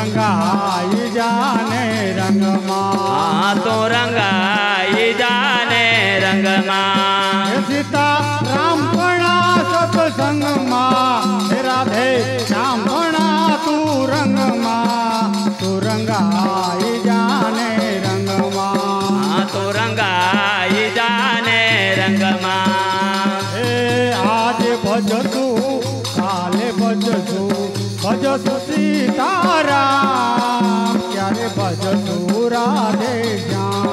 रंगाई जाने रंग माँ। तो रंगाई जाने रंग माँ। सीता राम पणा सत्संग माँ। राधे श्याम पणा तू रंग माँ। तू रंगाई जाने रंग माँ। तो रंगाई जाने रंग माँ। आज भजसु काले भजसु भजसु सीताराम। क्यारे भजसु राधे श्याम।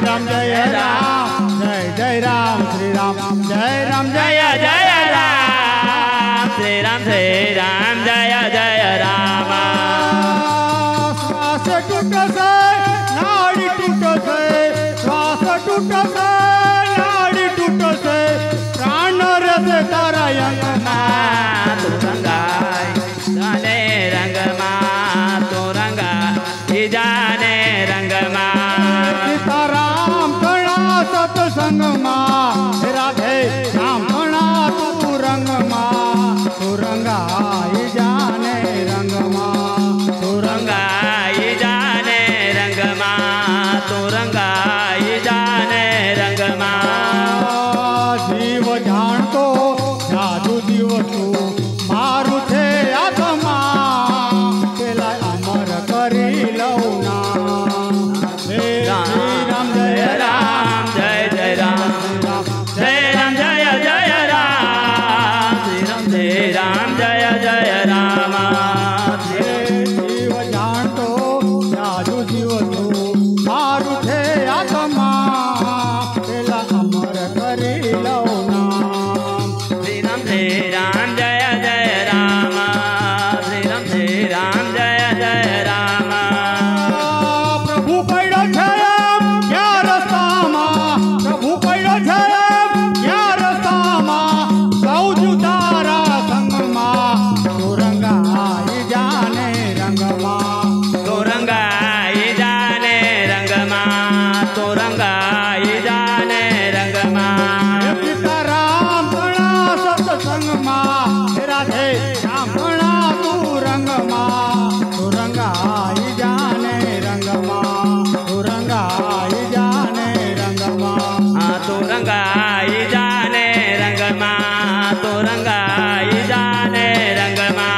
राम जय राम जय जय राम श्री राम जय राम जय जय राम श्री राम जय जय राम। श्वास टूट से नाड़ी टूट से श्वास टूट से नाड़ी टूट से प्राण रस तारा यंगना। तो रंगाई जाने रंग माँ। तो रंगाई जाने रंग माँ। सीताराम कणा सत्संग माँ। राधे श्याम कणा तू रंग माँ। तू रंगाई जाने रंग माँ। तू रंगाई जाने रंग माँ। तो रंगाई जाने रंग माँ। जीव जाणतो जादू जीव तू मारू छे आत्मा। पेला अमर करी लऊ ना। राम जय राम जय जय राम जय राम जय जय राम श्री राम जय जय राम। जीव जाणतो जादू जीव तू मारू छे आत्मा। पेला अमर करी लऊ ना। श्री राम जय जय राम श्री राम जय जय राम। प्रभु पड़ो छे क्या रस्तामां। प्रभु पड़ो छे क्या रस्तामां। सौ जुदारा संगमां। तू रंगाई जाने रंग माँ। तो रंगाई जाने रंग माँ। तो रंगाई जाने रंग माँ। सीताराम कणा सत्संग माँ। राधे श्याम कणा तू रंग माँ। तू रंगाई जाने रंग माँ। तू रंगाई जाने रंग माँ। तो रंगाई जाने रंग माँ। तो रंगाई जाने रंग माँ।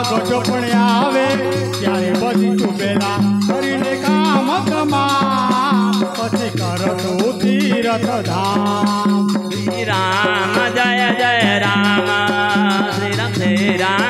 गजो पण आवे त्यारे बधी चुबेला करीने काम कमा। पछी करो तो तीरथ धाम। श्री राम जय जय राम श्री राम